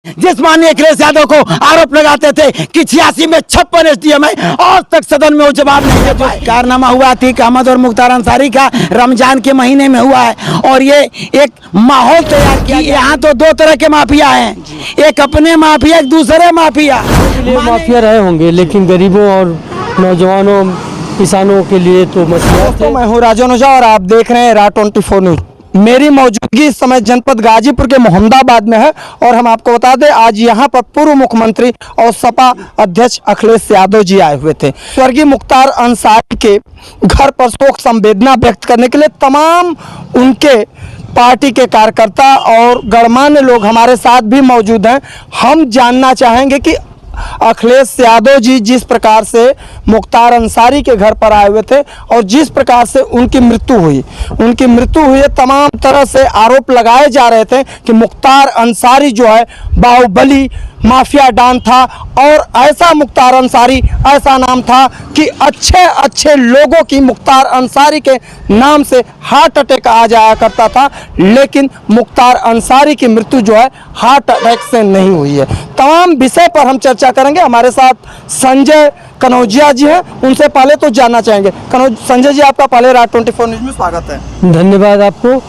जिस माननीय अखिलेश यादव को आरोप लगाते थे कि 86 में 56 एसडीएम है, आज तक सदन में वो जवाब नहीं दे पाए। कारनामा हुआ थी अहमद और मुख्तार अंसारी का रमजान के महीने में हुआ है और ये एक माहौल तैयार किया। यहाँ तो दो तरह के माफिया हैं, एक अपने माफिया, एक दूसरे माफिया। माफिया रहे होंगे, लेकिन गरीबों और नौजवानों किसानों के लिए तो मसला। तो मैं हूँ राजन ओझा और आप देख रहे हैं RA24 न्यूज। मेरी मौजूदगी इस समय जनपद गाजीपुर के मोहम्मदाबाद में है और हम आपको बता दें आज यहाँ पर पूर्व मुख्यमंत्री और सपा अध्यक्ष अखिलेश यादव जी आए हुए थे। स्वर्गीय मुख्तार अंसारी के घर पर शोक संवेदना व्यक्त करने के लिए तमाम उनके पार्टी के कार्यकर्ता और गणमान्य लोग हमारे साथ भी मौजूद हैं। हम जानना चाहेंगे कि अखिलेश यादव जी जिस प्रकार से मुख्तार अंसारी के घर पर आए हुए थे और जिस प्रकार से उनकी मृत्यु हुई है, तमाम तरह से आरोप लगाए जा रहे थे कि मुख्तार अंसारी जो है बाहुबली माफिया डॉन था और ऐसा मुख्तार अंसारी ऐसा नाम था कि अच्छे लोगों की मुख्तार अंसारी के नाम से हार्ट अटैक आ जाया करता था, लेकिन मुख्तार अंसारी की मृत्यु जो है हार्ट अटैक से नहीं हुई है। तमाम विषय पर हम चर्चा करेंगे। हमारे साथ संजय कनौजिया जी हैं, उनसे पहले तो जानना चाहेंगे। संजय जी, आपका पहले RA24 न्यूज में स्वागत है। धन्यवाद आपको।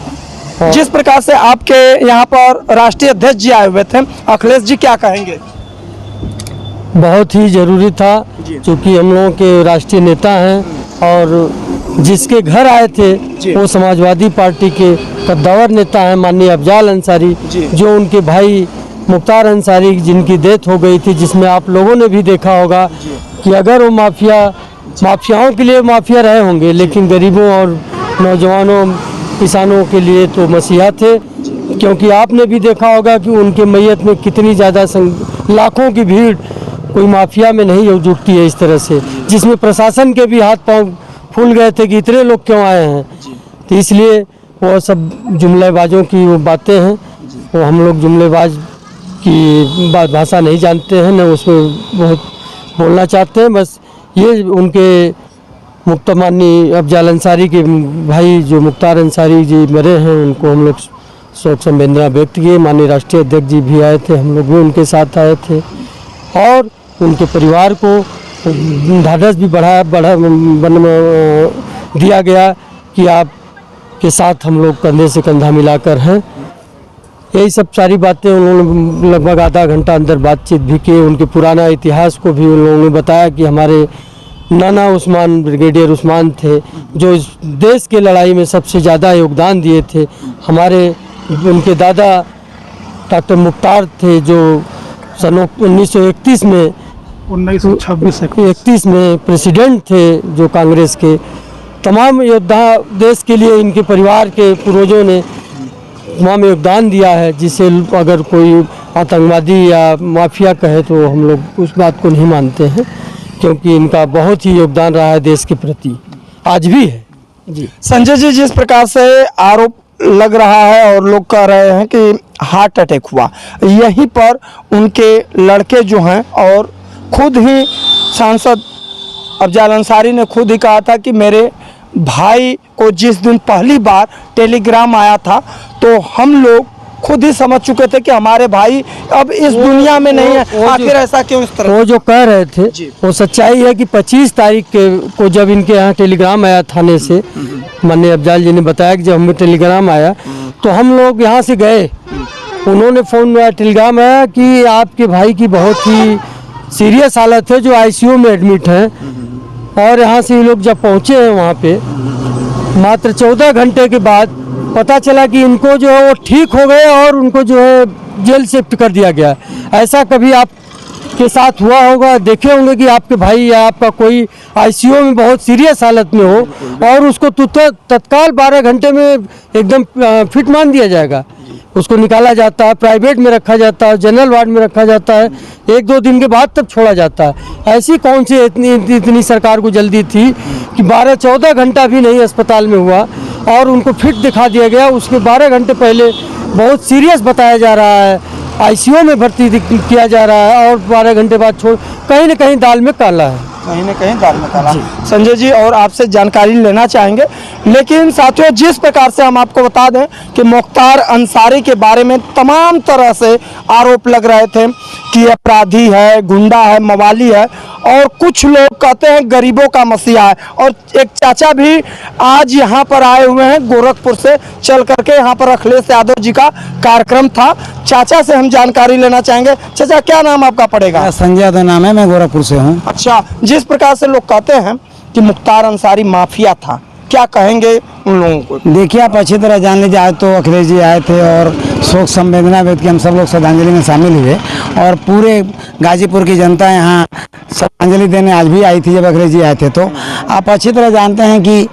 जिस प्रकार से आपके यहाँ पर राष्ट्रीय अध्यक्ष जी आए हुए थे, अखिलेश जी क्या कहेंगे? बहुत ही ज़रूरी था, क्योंकि हम लोगों के राष्ट्रीय नेता हैं और जिसके घर आए थे वो समाजवादी पार्टी के कद्दावर नेता हैं माननीय अफजाल अंसारी, जो उनके भाई मुख्तार अंसारी जिनकी डेथ हो गई थी, जिसमें आप लोगों ने भी देखा होगा कि अगर वो माफियाओं के लिए माफिया रहे होंगे, लेकिन गरीबों और नौजवानों किसानों के लिए तो मसीहा थे। क्योंकि आपने भी देखा होगा कि उनके मैयत में कितनी ज़्यादा लाखों की भीड़ कोई माफिया में नहीं जुटती है इस तरह से, जिसमें प्रशासन के भी हाथ पांव फूल गए थे कि इतने लोग क्यों आए हैं। तो इसलिए वो सब जुमलेबाजों की वो बातें हैं, वो हम लोग जुमलेबाज की भाषा नहीं जानते हैं, न उसमें बहुत बोलना चाहते हैं। बस ये उनके माननीय अफजाल अंसारी के भाई जो मुख्तार अंसारी जी मरे हैं, उनको हम लोग शोक संवेदना व्यक्त किए। माननीय राष्ट्रीय अध्यक्ष जी भी आए थे, हम लोग भी उनके साथ आए थे और उनके परिवार को ढाढ़स भी दिया गया कि आपके साथ हम लोग कंधे से कंधा मिलाकर हैं। यही सब सारी बातें उन्होंने लगभग आधा घंटा अंदर बातचीत भी की। उनके पुराना इतिहास को भी उन लोगों ने बताया कि हमारे नाना उस्मान, ब्रिगेडियर उस्मान थे जो इस देश के लड़ाई में सबसे ज़्यादा योगदान दिए थे। हमारे उनके दादा डॉक्टर मुख्तार थे जो सन 1931 में 1931 में प्रेसिडेंट थे, जो कांग्रेस के तमाम योद्धा देश के लिए इनके परिवार के पूर्वजों ने तमाम योगदान दिया है, जिसे अगर कोई आतंकवादी या माफिया कहे तो हम लोग उस बात को नहीं मानते हैं, क्योंकि इनका बहुत ही योगदान रहा है देश के प्रति, आज भी है। जी संजय जी, जिस प्रकार से आरोप लग रहा है और लोग कह रहे हैं कि हार्ट अटैक हुआ, यहीं पर उनके लड़के जो हैं और खुद ही सांसद अफजाल अंसारी ने खुद ही कहा था कि मेरे भाई को जिस दिन पहली बार टेलीग्राम आया था तो हम लोग खुद ही समझ चुके थे कि हमारे भाई अब इस दुनिया में नहीं है। आखिर ऐसा क्यों इस तरह? वो जो कह रहे थे वो सच्चाई है कि 25 तारीख को जब इनके यहाँ टेलीग्राम आया थाने से, माननीय अफजाल जी ने बताया कि जब हमें टेलीग्राम आया तो हम लोग यहाँ से गए। उन्होंने फ़ोन में टेलीग्राम आया कि आपके भाई की बहुत ही सीरियस हालत है, जो ICU में एडमिट हैं। और यहाँ से ये लोग जब पहुँचे हैं वहाँ पे, मात्र 14 घंटे के बाद पता चला कि इनको जो है वो ठीक हो गए और उनको जो है जेल शिफ्ट कर दिया गया। ऐसा कभी आपके साथ हुआ होगा, देखे होंगे कि आपके भाई या आपका कोई ICU में बहुत सीरियस हालत में हो और उसको तत्काल 12 घंटे में एकदम फिट मान दिया जाएगा, उसको निकाला जाता है, प्राइवेट में रखा जाता है, जनरल वार्ड में रखा जाता है, 1-2 दिन के बाद तब छोड़ा जाता है। ऐसी कौन सी इतनी सरकार को जल्दी थी कि 12-14 घंटा भी नहीं अस्पताल में हुआ और उनको फिट दिखा दिया गया। उसके 12 घंटे पहले बहुत सीरियस बताया जा रहा है, ICU में भर्ती किया जा रहा है और 12 घंटे बाद छोड़, कहीं ना कहीं दाल में काला है, कहीं ना कहीं दाल में काला। संजय जी और आपसे जानकारी लेना चाहेंगे। लेकिन साथियों, जिस प्रकार से हम आपको बता दें कि मुख्तार अंसारी के बारे में तमाम तरह से आरोप लग रहे थे कि अपराधी है, गुंडा है, मवाली है, और कुछ लोग कहते हैं गरीबों का मसीहा है। और एक चाचा भी आज यहाँ पर आए हुए हैं, गोरखपुर से चल करके यहाँ पर अखिलेश यादव जी का कार्यक्रम था। चाचा से हम जानकारी लेना चाहेंगे। चाचा, क्या नाम आपका पड़ेगा? संजय यादव नाम है, मैं गोरखपुर से हूँ। अच्छा, जिस प्रकार से लोग कहते हैं कि मुख्तार अंसारी माफिया था, क्या कहेंगे उन लोगों को? देखिए, आप अच्छी तरह जान लीजिए, आज तो अखिलेश जी आए थे और शोक संवेदना व्यक्त की, हम सब लोग श्रद्धांजलि में शामिल हुए और पूरे गाजीपुर की जनता यहाँ श्रद्धांजलि देने आज भी आई थी जब अखिलेश जी आए थे। तो आप अच्छी तरह जानते हैं कि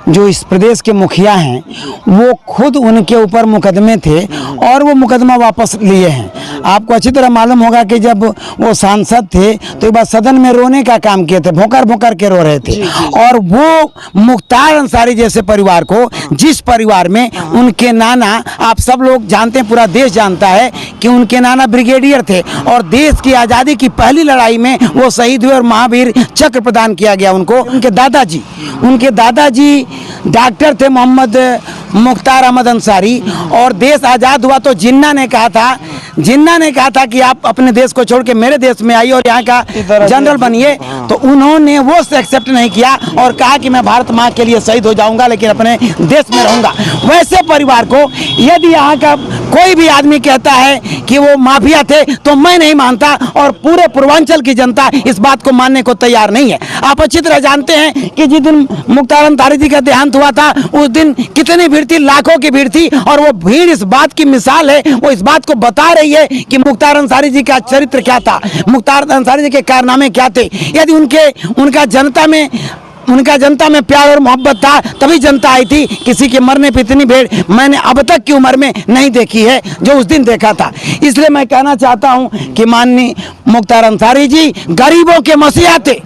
जो इस प्रदेश के मुखिया हैं वो खुद उनके ऊपर मुकदमे थे और वो मुकदमा वापस लिए हैं। आपको अच्छी तरह मालूम होगा कि जब वो सांसद थे तो एक बार सदन में रोने का काम किए थे, भोकर भोकर के रो रहे थे। और वो मुख्तार अंसारी जैसे परिवार को, जिस परिवार में उनके नाना, आप सब लोग जानते हैं, पूरा देश जानता है कि उनके नाना ब्रिगेडियर थे और देश की आज़ादी की पहली लड़ाई में वो शहीद हुए और महावीर चक्र प्रदान किया गया उनको। उनके दादाजी डॉक्टर थे, मोहम्मद मुख्तार अहमद अंसारी। और देश आज़ाद हुआ तो जिन्ना ने कहा था कि आप अपने देश को छोड़ के मेरे देश में आइए और यहाँ का जनरल बनिए। तो उन्होंने वो एक्सेप्ट नहीं किया और कहा कि मैं भारत माँ के लिए शहीद हो जाऊंगा लेकिन अपने देश में रहूंगा। वैसे परिवार को यदि यहाँ का कोई भी आदमी कहता है कि वो माफिया थे तो मैं नहीं मानता और पूरे पूर्वांचल की जनता इस बात को मानने को तैयार नहीं है। आप अच्छी तरह जानते हैं कि जिस दिन मुख्तार अंसारी जी का देहांत हुआ था उस दिन कितनी भीड़ थी, लाखों की भीड़ थी। और वो भीड़ इस बात की मिसाल है, वो इस बात को बता रही है कि मुख्तार अंसारी जी का चरित्र क्या था, मुख्तार अंसारी जी के कारनामे क्या थे। यदि उनका जनता में प्यार और मोहब्बत था तभी जनता आई थी। किसी के मरने पे इतनी भीड़ मैंने अब तक की उम्र में नहीं देखी है जो उस दिन देखा था। इसलिए मैं कहना चाहता हूं कि माननीय मुख्तार अंसारी जी गरीबों के मसीहा थे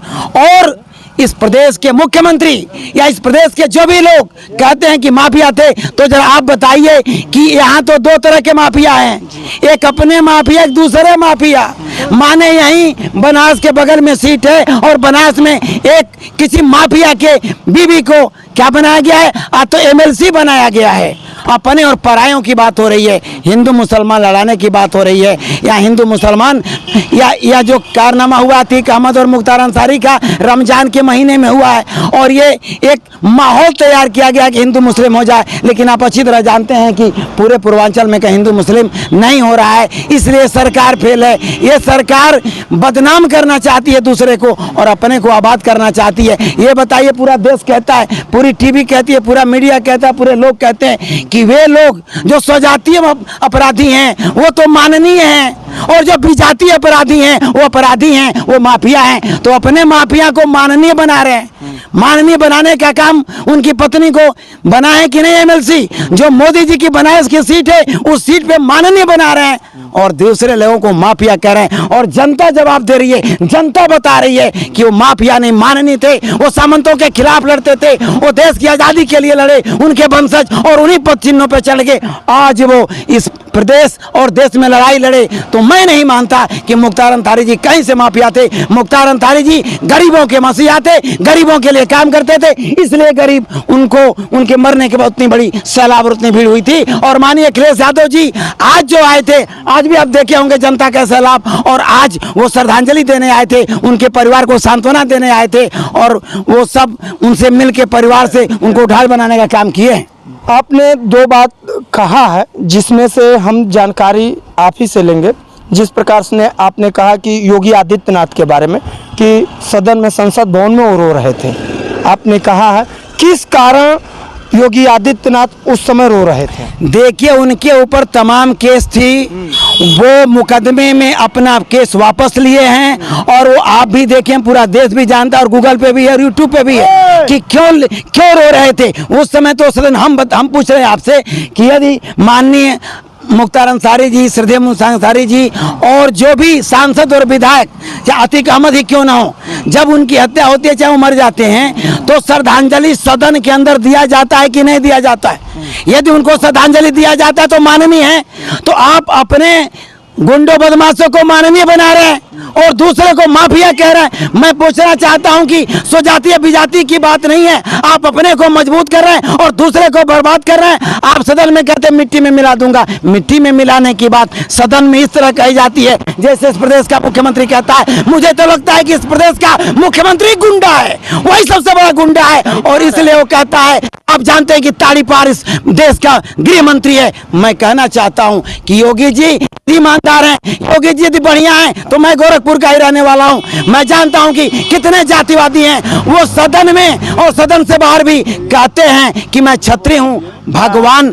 और इस प्रदेश के मुख्यमंत्री या इस प्रदेश के जो भी लोग कहते हैं कि माफिया थे, तो जरा आप बताइए कि यहाँ तो दो तरह के माफिया हैं, एक अपने माफिया, एक दूसरे माफिया। माने यहीं बनास के बगल में सीट है और बनास में एक किसी माफिया के बीवी को क्या बनाया गया है, तो एमएलसी बनाया गया है। अपने और परायों की बात हो रही है, हिंदू मुसलमान लड़ाने की बात हो रही है, या हिंदू मुसलमान या जो कारनामा हुआ अतीक अहमद और मुख्तार अंसारी का रमजान के महीने में हुआ है और ये एक माहौल तैयार किया गया कि हिंदू मुस्लिम हो जाए। लेकिन आप अच्छी तरह जानते हैं कि पूरे पूर्वांचल में कहीं हिंदू मुस्लिम नहीं हो रहा है, इसलिए सरकार फेल है। ये सरकार बदनाम करना चाहती है दूसरे को और अपने को आबाद करना चाहती है। ये बताइए, पूरा देश कहता है, पूरी टीवी कहती है, पूरा मीडिया कहता है, पूरे लोग कहते हैं कि वे लोग जो स्वजातीय अपराधी हैं वो तो माननीय हैं और जो विजातीय अपराधी हैं वो अपराधी हैं, वो माफिया हैं। तो अपने माफिया को माननीय बना रहे हैं। माननीय बनाने का काम उनकी पत्नी को बना है कि नहीं एमएलसी, जो मोदी जी की बनारस की सीट है उस सीट पे माननीय बना रहे हैं और दूसरे लोगों को माफिया कह रहे हैं। और जनता जवाब दे रही है, जनता बता रही है कि वो माफिया नहीं, माननीय थे। वो सामंतों के खिलाफ लड़ते थे, वो देश की आजादी के लिए लड़े, उनके वंशज, और उन्हीं पद चिन्हों पे चल गए। आज वो इस प्रदेश और देश में लड़ाई लड़े। तो मैं नहीं मानता कि मुख्तार अंसारी जी कहीं से माफिया थे। मुख्तार अंसारी जी गरीबों के मसीहा थे, गरीबों के लिए काम करते थे, इसलिए गरीब उनको उनके मरने के बाद उतनी बड़ी सैलाब और उतनी भीड़ हुई थी। और माननीय अखिलेश यादव जी आज जो आए थे, आज भी आप देखे होंगे जनता का सैलाब, और आज वो श्रद्धांजलि देने आए थे, उनके परिवार को सांत्वना देने आए थे और वो सब उनसे मिल के परिवार से उनको ढाल बनाने का काम किए। आपने दो बात कहा है जिसमें से हम जानकारी आप ही से लेंगे। जिस प्रकार से आपने कहा कि योगी आदित्यनाथ के बारे में कि सदन में, संसद भवन में वो रो रहे थे, आपने कहा है किस कारण योगी आदित्यनाथ उस समय रो रहे थे? देखिए, उनके ऊपर तमाम केस थी, वो मुकदमे में अपना केस वापस लिए हैं और वो आप भी देखें, पूरा देश भी जानता है और गूगल पे भी है और यूट्यूब पे भी है कि क्यों रो रहे थे उस समय। तो सदन हम पूछ रहे हैं आपसे कि यदि माननीय मुख्तार अंसारी जी, श्रद्धेय मुख्तार अंसारी जी और जो भी सांसद और विधायक, चाहे अतीक अहमद ही क्यों ना हो, जब उनकी हत्या होती है, चाहे वो मर जाते हैं, तो श्रद्धांजलि सदन के अंदर दिया जाता है कि नहीं दिया जाता है? यदि उनको श्रद्धांजलि दिया जाता है तो माननीय है। तो आप अपने गुंडों बदमाशों को माननीय बना रहे हैं और दूसरे को माफिया कह रहे हैं। मैं पूछना चाहता हूं कि स्वजातीय विजाति की बात नहीं है, आप अपने को मजबूत कर रहे हैं और दूसरे को बर्बाद कर रहे हैं। आप सदन में कहते मिट्टी में मिला दूंगा, मिट्टी में मिलाने की बात सदन में इस तरह कही जाती है जैसे इस प्रदेश का मुख्यमंत्री कहता है। मुझे तो लगता है कि इस प्रदेश का मुख्यमंत्री गुंडा है, वही सबसे बड़ा गुंडा है और इसलिए वो कहता है। आप जानते हैं कि ताड़ी पार इस देश का गृह मंत्री है। मैं कहना चाहता हूं कि योगी जी ईमानदार हैं, योगी जी यदि बढ़िया हैं तो मैं गोरखपुर का ही रहने वाला हूं। मैं जानता हूं कि कितने जातिवादी हैं, वो सदन में और सदन से बाहर भी कहते हैं कि मैं क्षत्रिय हूं। भगवान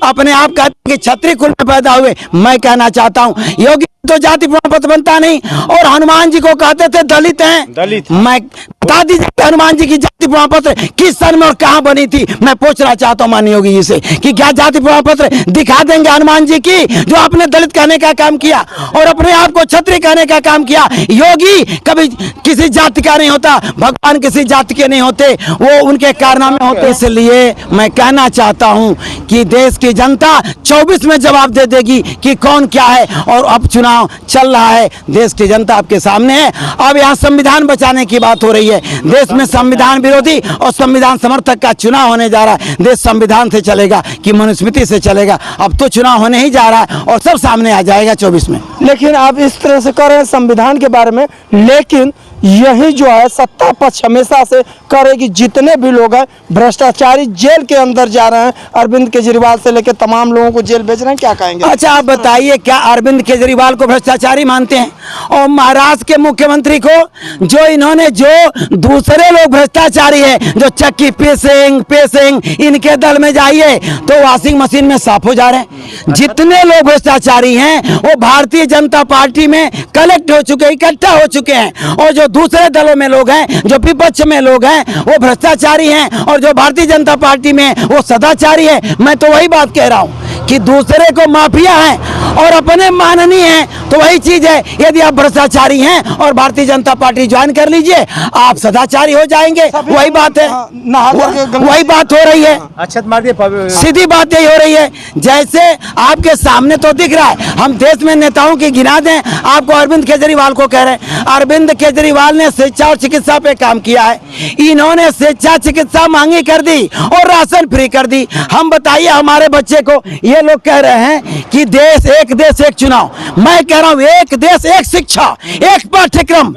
अपने आप कहते हैं कि क्षत्रिय कुल में पैदा हुए। मैं कहना चाहता हूं योगी तो जाति प्रमाण पत्र बनता नहीं और हनुमान जी को कहते थे दलित हैं। दलित मैं बता दीजिए हनुमान जी की जाति प्रमाण पत्र किस सन में और कहां बनी थी। मैं पूछना चाहता हूं माननीय योगी जी से कि क्या जाति प्रमाण पत्र दिखा देंगे हनुमान जी की जो आपने दलित कहने का काम किया और अपने आप को क्षत्रिय कहने का काम किया। योगी कभी किसी जाति का नहीं होता, भगवान किसी जाति के नहीं होते, वो उनके कारनामे होते। इसलिए मैं कहना चाहता हूं कि देश की जनता 24 में जवाब दे देगी कि कौन क्या है। और अब चुनाव चल रहा है, देश की जनता आपके सामने है। अब यहाँ संविधान बचाने की बात हो रही है। देश में संविधान विरोधी और संविधान समर्थक का चुनाव होने जा रहा है। देश संविधान से चलेगा कि मनुस्मृति से चलेगा, अब तो चुनाव होने ही जा रहा है और सब सामने आ जाएगा 24 में। लेकिन आप इस तरह से कर रहे हैं संविधान के बारे में, लेकिन यही जो है सत्ता पक्ष हमेशा से करे कि जितने भी लोग हैं भ्रष्टाचारी जेल के अंदर जा रहे हैं। अरविंद केजरीवाल से लेकर तमाम लोगों को जेल भेज रहे हैं, क्या कहेंगे? अच्छा आप बताइए, क्या अरविंद केजरीवाल को भ्रष्टाचारी मानते हैं? और महाराष्ट्र के मुख्यमंत्री को जो इन्होंने जो दूसरे लोग भ्रष्टाचारी है, जो चक्की पेसिंग इनके दल में जाइए तो वॉशिंग मशीन में साफ हो जा रहे हैं। जितने लोग भ्रष्टाचारी हैं वो भारतीय जनता पार्टी में कलेक्ट हो चुके, इकट्ठा हो चुके हैं। और जो दूसरे दलों में लोग हैं, जो विपक्ष में लोग हैं, वो भ्रष्टाचारी हैं और जो भारतीय जनता पार्टी में वो सदाचारी है। मैं तो वही बात कह रहा हूं कि दूसरे को माफिया हैं और अपने माननीय हैं, तो वही चीज है। यदि आप भ्रष्टाचारी हैं और भारतीय जनता पार्टी ज्वाइन कर लीजिए, आप सदाचारी हो जाएंगे। वही बात है, वही बात हो रही है। अच्छा मार दिए, सीधी बात यही हो रही है। जैसे आपके सामने तो दिख रहा है, हम देश में नेताओं की गिना दें, आपको अरविंद केजरीवाल को कह रहे हैं। अरविंद केजरीवाल ने शिक्षा और चिकित्सा पे काम किया है। इन्होंने शिक्षा चिकित्सा महंगी कर दी और राशन फ्री कर दी। हम बताइए हमारे बच्चे को, ये लोग कह रहे हैं कि देश एक चुनाव। मैं कह रहा हूं एक देश एक शिक्षा, एक पाठ्यक्रम।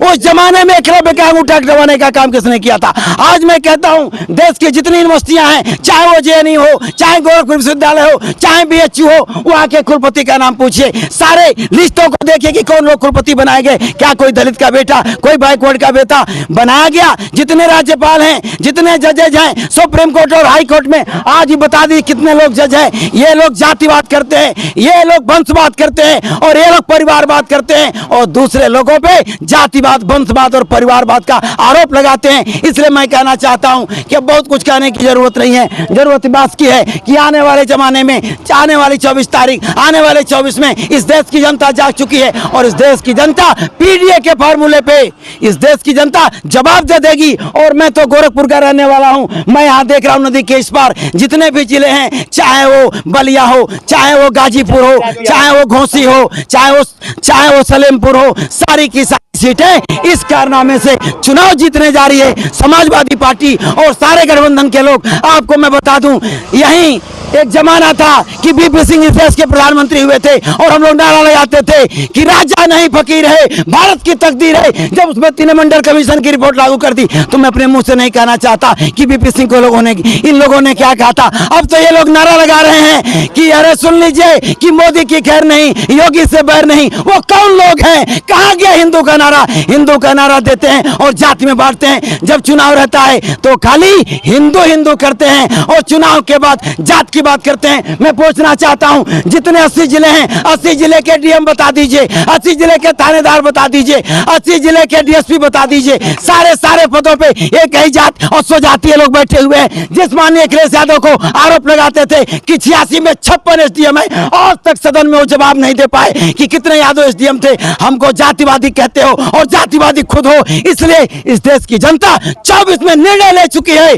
उस जमाने में एकलव्य का अंगूठा दबाने का काम किसने किया था? आज मैं कहता हूं देश की जितनी यूनिवर्सिटियां हैं, चाहे वो जेएनयू हो, चाहे गोरखपुर विश्वविद्यालय हो, चाहे बीएचयू हो, वहां के कुलपति का नाम पूछिए, सारे लिस्टों को देखिए कि कौन लोग कुलपति बनाए गए। क्या कोई दलित का बेटा, कोई बैकवर्ड का बेटा बनाया गया? जितने राज्यपाल हैं, जितने जजेज हैं सुप्रीम कोर्ट और हाई कोर्ट में, आज ही बता दी कितने लोग जज हैं। ये लोग जातिवाद करते हैं, ये लोग वंशवाद करते हैं और ये लोग परिवारवाद करते हैं और दूसरे लोगों पे जातिवाद, वंशवाद और परिवारवाद का आरोप लगाते हैं। इसलिए मैं कहना चाहता हूं कि बहुत कुछ कहने की जरूरत नहीं है। जरूरत बात की है कि आने वाले जमाने में, आने वाली 24 तारीख, आने वाले 24 में इस देश की जनता जाग चुकी है और इस देश की जनता पीडीए के फॉर्मूले पे इस देश की जनता जवाब दे देगी। और मैं तो गोरखपुर का रहने वाला हूं, मैं यहाँ देख रहा हूं नदी के इस पार जितने भी जिले हैं, चाहे वो बलिया हो, चाहे वो गाजीपुर हो, चाहे वो घोसी हो, चाहे वो सलेमपुर हो, सारी की सारी सीटें इस कारनामे से चुनाव जीतने जा रही है समाजवादी पार्टी और सारे गठबंधन के लोग। आपको मैं बता दूं, यहीं एक जमाना था कि बीपी सिंह इस देश के प्रधानमंत्री हुए थे और हम लोग नारा लगाते थे कि राजा नहीं फकीर है, भारत की तकदीर है। जब उसमें तीन मंडल कमीशन की रिपोर्ट लागू कर दी तो मैं अपने मुंह से नहीं कहना चाहता कि बीपी सिंह को इन लोगों ने क्या कहा था। अब तो ये लोग नारा लगा रहे हैं कि अरे सुन लीजिए कि मोदी की खैर नहीं, योगी से बैर नहीं। वो कौन लोग हैं? कहाँ गया हिंदू का नारा? हिंदू का नारा देते हैं और जाति में बांटते हैं। जब चुनाव रहता है तो खाली हिंदू करते हैं और चुनाव के बाद जात की बात करते हैं। मैं पूछना चाहता हूं, जितने 80 जिले हैं, 80 जिले के डीएम बता दीजिए, 80 जिले के थानेदार बता दीजिए, 80 जिले के डीएसपी बता दीजिए। सारे पदों पे एक ही जात और स्वजातीय लोग बैठे हुए हैं। जिस माननीय अखिलेश यादव को आरोप लगाते थे कि 86 में 56 एसडीएम है, आज तक सदन में वो जवाब नहीं दे पाए कि कितने यादव एसडीएम थे। हमको जातिवादी कहते हो और जातिवादी खुद हो। इसलिए इस देश की जनता 24 में निर्णय ले चुकी है।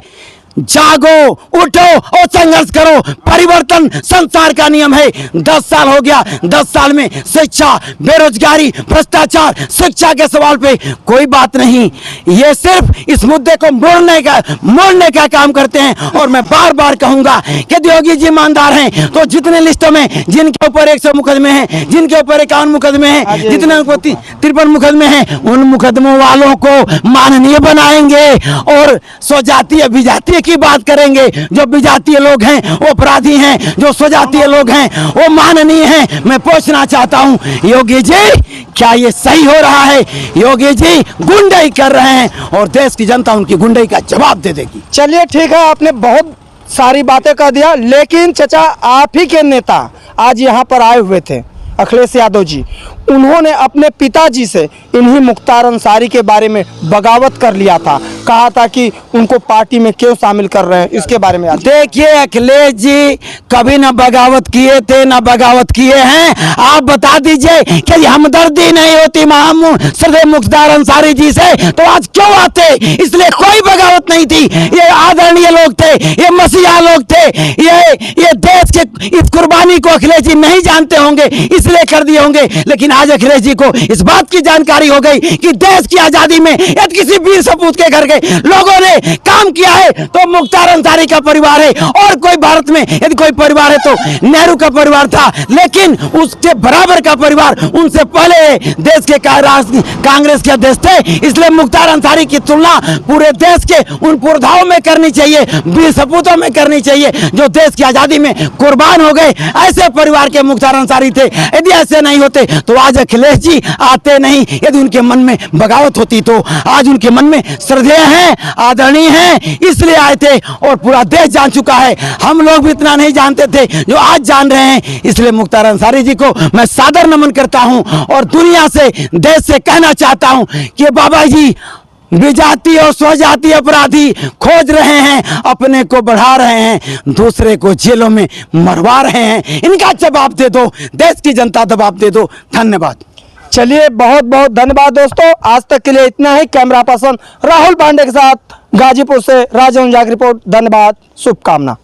जागो, उठो और संघर्ष करो। परिवर्तन संसार का नियम है। 10 साल हो गया, 10 साल में शिक्षा, बेरोजगारी, भ्रष्टाचार, शिक्षा के सवाल पे कोई बात नहीं। ये सिर्फ इस मुद्दे को मोड़ने का काम करते हैं। और मैं बार बार कहूंगा कि योगी जी ईमानदार हैं तो जितने लिस्टों में जिनके ऊपर 100 मुकदमे हैं, जिनके ऊपर 51 मुकदमे हैं, जितने 53 मुकदमे हैं, उन मुकदमों वालों को माननीय बनाएंगे और स्वजातीय विजातीय की बात करेंगे। जो विजातीय लोग हैं वो अपराधी हैं, जो स्वजातीय लोग हैं वो माननीय हैं। मैं पूछना चाहता हूं योगी जी, क्या ये सही हो रहा है? योगी जी गुंडाई कर रहे हैं और देश की जनता उनकी गुंडाई का जवाब दे देगी। चलिए ठीक है, आपने बहुत सारी बातें कह दिया, लेकिन चचा आप ही के नेता आज यहाँ पर आए हुए थे, अखिलेश यादव जी। उन्होंने अपने पिताजी से इन्हीं मुख्तार अंसारी के बारे में बगावत कर लिया था, कहा था कि उनको पार्टी में क्यों शामिल कर रहे हैं। इसके बारे में देखिए, अखिलेश जी कभी ना बगावत किए थे ना बगावत किए हैं। आप बता दीजिए कि हमदर्दी नहीं होती श्रद्धेय मुख्तार अंसारी जी से तो आज क्यों आते? इसलिए कोई बगावत नहीं थी। ये आदरणीय लोग थे, ये मसीहा लोग थे, ये देश के इस कुर्बानी को अखिलेश जी नहीं जानते होंगे इसलिए कर दिए होंगे। लेकिन आज अखिलेश जी को इस बात की जानकारी हो गई कि देश की आजादी में यदि किसी वीर सपूत के घर के लोगों ने काम किया है तो मुख्तार अंसारी का परिवार है। और कोई भारत में यदि कोई परिवार है तो नेहरू का परिवार था, लेकिन उसके बराबर का परिवार उनसे पहले देश के कांग्रेस के अध्यक्ष थे। इसलिए मुख्तार अंसारी की तुलना पूरे देश के उन पुरधाओं में करनी चाहिए, वीर सपूतों में करनी चाहिए जो देश की आजादी में कुर्बान हो गए। ऐसे परिवार के मुख्तार अंसारी थे। यदि ऐसे नहीं होते तो आज अखिलेश जी आते नहीं। यदि उनके मन में बगावत होती तो आज उनके मन में श्रद्धेय हैं, आदरणीय हैं, इसलिए आए थे। और पूरा देश जान चुका है, हम लोग भी इतना नहीं जानते थे जो आज जान रहे हैं। इसलिए मुख्तार अंसारी जी को मैं सादर नमन करता हूं और दुनिया से, देश से कहना चाहता हूं कि बाबा जी विजातीय और स्वजातीय अपराधी खोज रहे हैं, अपने को बढ़ा रहे हैं, दूसरे को जेलों में मरवा रहे हैं। इनका जवाब दे दो, देश की जनता जवाब दे दो। धन्यवाद। चलिए बहुत बहुत धन्यवाद दोस्तों, आज तक के लिए इतना ही। कैमरा पर्सन राहुल पांडे के साथ गाजीपुर से राजन जाग रिपोर्ट। धन्यवाद, शुभकामना।